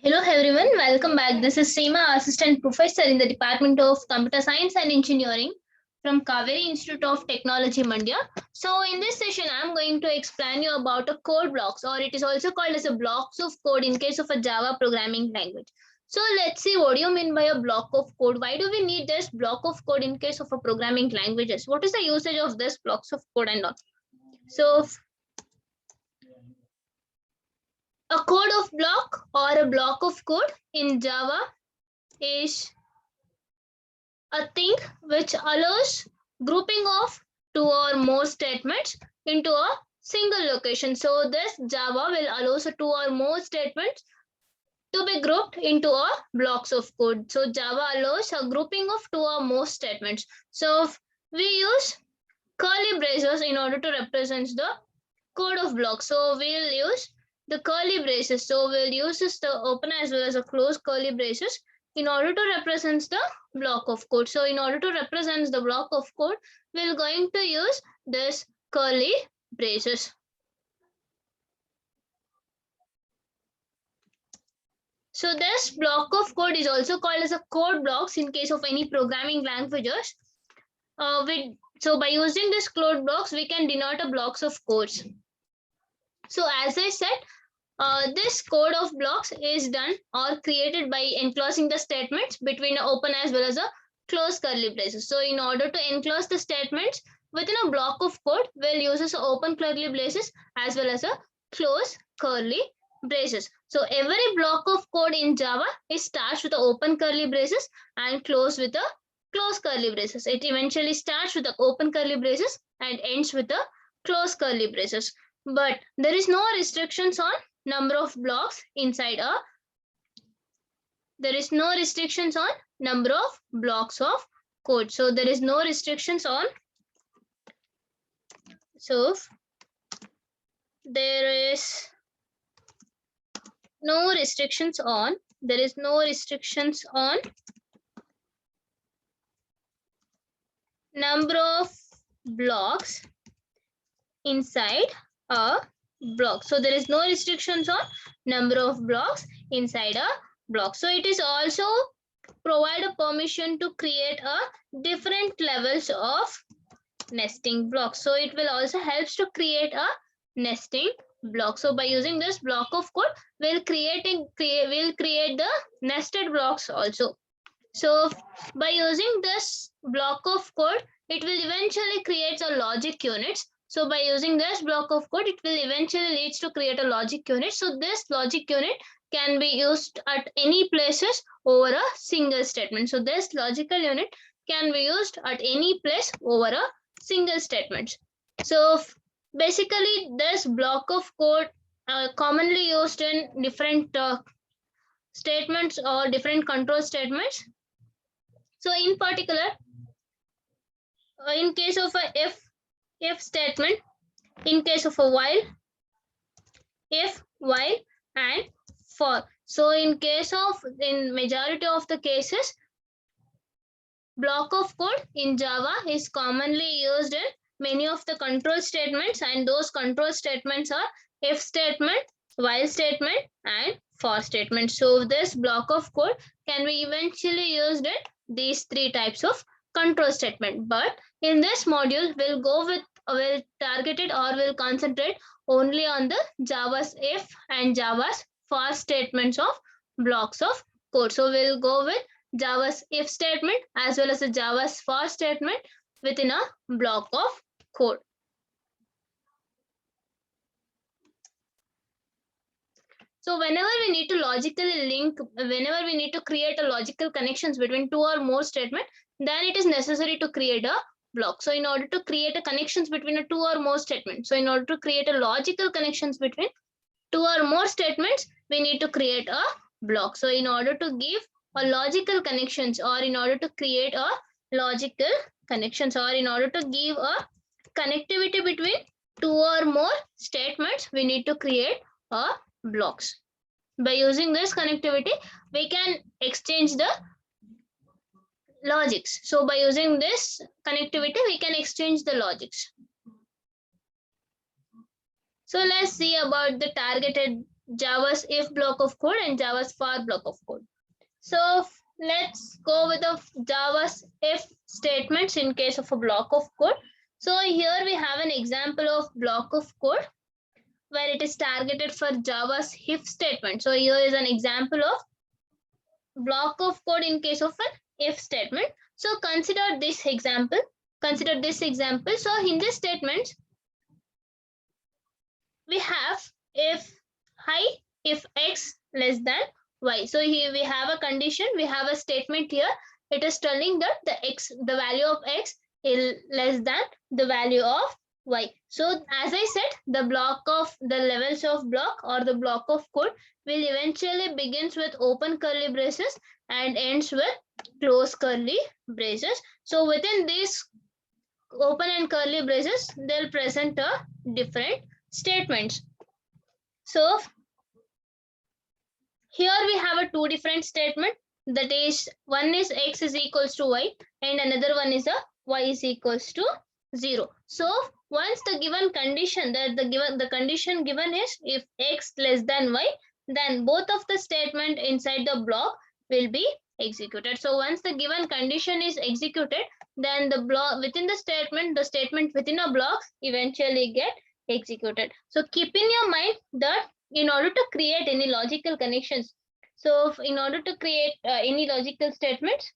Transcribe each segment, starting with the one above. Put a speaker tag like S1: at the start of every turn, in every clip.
S1: Hello everyone, welcome back. This is Seema, Assistant Professor in the Department of Computer Science and Engineering from Kaveri Institute of Technology, Mandya. So in this session, I'm going to explain you about a code blocks, or it is also called as a blocks of code in case of a Java programming language. So let's see what do you mean by a block of code. Why do we need this block of code in case of a programming languages? What is the usage of this blocks of code and all? So a code of block or a block of code in Java is a thing which allows grouping of two or more statements into a single location. So this Java will allow two or more statements to be grouped into a blocks of code. So Java allows a grouping of two or more statements. So we use curly braces in order to represent the code of blocks. So we'll use the curly braces. So we'll use the open as well as a close curly braces in order to represent the block of code. So in order to represent the block of code, we're going to use this curly braces. So this block of code is also called as a code blocks in case of any programming languages. So by using this code blocks, we can denote a blocks of codes. So as I said, this code of blocks is done or created by enclosing the statements between an open as well as a closed curly braces. So in order to enclose the statements within a block of code, we'll use open curly braces as well as a closed curly braces. So every block of code in Java is starts with the open curly braces and closed with a closed curly braces. It eventually starts with the open curly braces and ends with the closed curly braces. But there is no restrictions on number of blocks inside a there is no restrictions on number of blocks of code. So there is no restrictions on there is no restrictions on number of blocks inside a block. So there is no restrictions on number of blocks inside a block. So it is also provide a permission to create a different levels of nesting blocks. So it will also helps to create a nesting block. So by using this block of code, we'll create the nested blocks also. So by using this block of code, it will eventually create a logic units. So by using this block of code, it will eventually leads to create a logic unit. So this logic unit can be used at any places over a single statement. So this logical unit can be used at any place over a single statement. So basically this block of code commonly used in different statements or different control statements. So in particular, in case of a if statement, in case of a while, if, while, and for. So in majority of the cases, block of code in Java is commonly used in many of the control statements, and those control statements are if statement, while statement, and for statement. So this block of code can be eventually used in these three types of control statement. But in this module, we'll targeted or will concentrate only on the Java's if and Java's for statements of blocks of code. So we'll go with Java's if statement as well as the Java's for statement within a block of code. So whenever we need to create a logical connections between two or more statements, then it is necessary to create a block. So in order to create a connections between a two or more statements, so in order to create a logical connections between two or more statements, we need to create a block. So in order to give a logical connections, or in order to create a logical connections, or in order to give a connectivity between two or more statements, we need to create a blocks. By using this connectivity, we can exchange the logics. So by using this connectivity, we can exchange the logics. So let's see about the targeted Java's if block of code and Java's for block of code. So let's go with the Java's if statements in case of a block of code. So here we have an example of block of code where it is targeted for Java's if statement. So here is an example of block of code in case of an if statement. So consider this example. Consider this example. So in this statement, we have if x less than y. So here we have a condition. We have a statement here. It is telling that the value of x is less than the value of y. So as I said, the levels of block or the block of code will eventually begins with open curly braces and ends with close curly braces. So within these open and curly braces, they'll present a different statements. So here we have a two different statement, that is one is x is equals to y and another one is a y is equals to 0. So once the given condition the condition given is if x less than y, then both of the statement inside the block will be executed. So once the given condition is executed, then the block within the statement within a block eventually get executed. So keep in your mind that in order to create any logical connections, so in order to create any logical statements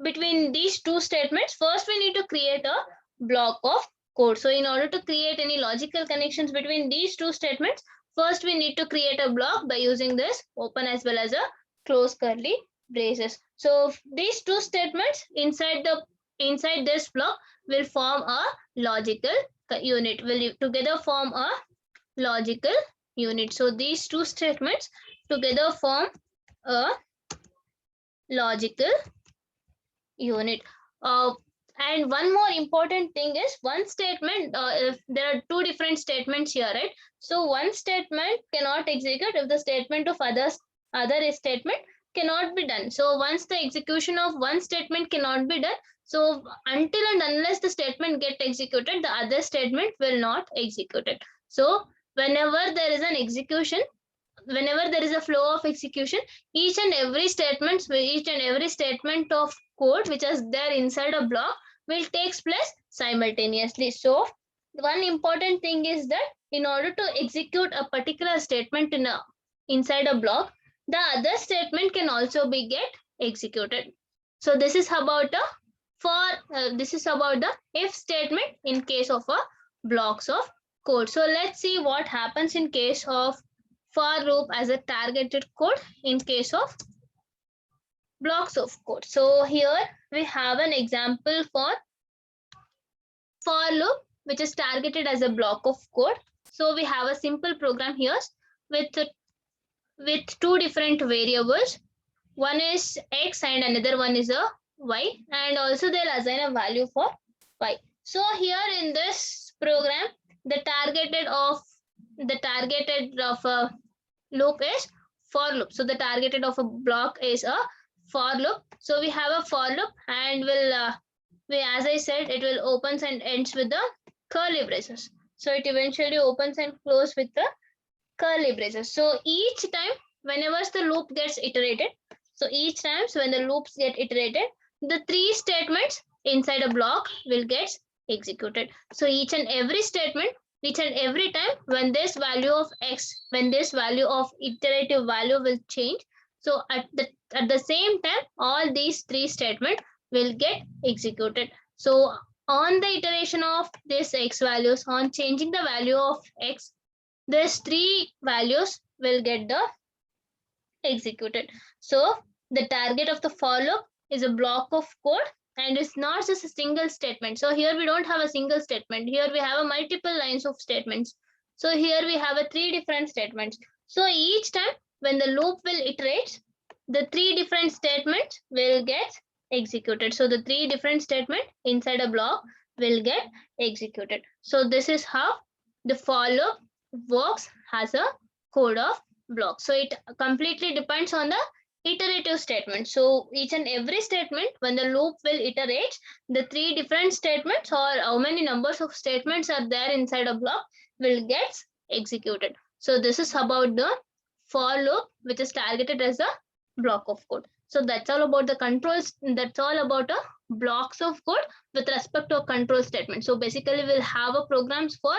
S1: between these two statements, first we need to create a block of code. So in order to create any logical connections between these two statements, first we need to create a block by using this open as well as a close curly braces. So these two statements inside this block will form a logical unit, will together form a logical unit. So these two statements together form a logical unit. And one more important thing is one statement, if there are two different statements here, right? So one statement cannot execute if the statement of other statement cannot be done. So once the execution of one statement cannot be done, so until and unless the statement get executed, the other statement will not execute it. So whenever there is an execution, whenever there is a flow of execution, each and every statement of code which is there inside a block will takes place simultaneously. So one important thing is that in order to execute a particular statement inside a block, the other statement can also be get executed. So this is about the if statement in case of a blocks of code. So let's see what happens in case of for loop as a targeted code in case of blocks of code. So here we have an example for loop which is targeted as a block of code. So we have a simple program here with two different variables. One is x and another one is a y, and also they'll assign a value for y. So here in this program, the targeted of a loop is for loop. So the targeted of a block is a for loop. So we have a for loop and as I said, it will opens and ends with the curly braces. So it eventually opens and closes with the curly braces. So each time whenever the loop gets iterated, so each time when the loops get iterated, the three statements inside a block will get executed. So each and every statement, each and every time when this value of x, when this value of iterative value will change, so at the same time, all these three statements will get executed. So on the iteration of this x values, on changing the value of x, these three values will get the executed. So the target of the for loop is a block of code and it's not just a single statement. So here we don't have a single statement. Here we have a multiple lines of statements. So here we have a three different statements. So each time when the loop will iterate, the three different statements will get executed. So the three different statements inside a block will get executed. So this is how the for loop works as a code of block. So it completely depends on the iterative statement. So each and every statement, when the loop will iterate, the three different statements or how many numbers of statements are there inside a block will get executed. So this is about the for loop, which is targeted as a block of code. So that's all about the controls. That's all about a blocks of code with respect to a control statement. So basically we'll have a programs for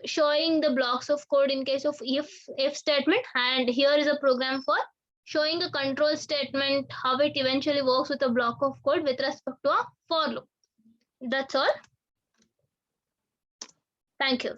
S1: showing the blocks of code in case of if statement, and here is a program for showing a control statement, how it eventually works with a block of code with respect to a for loop. That's all. Thank you.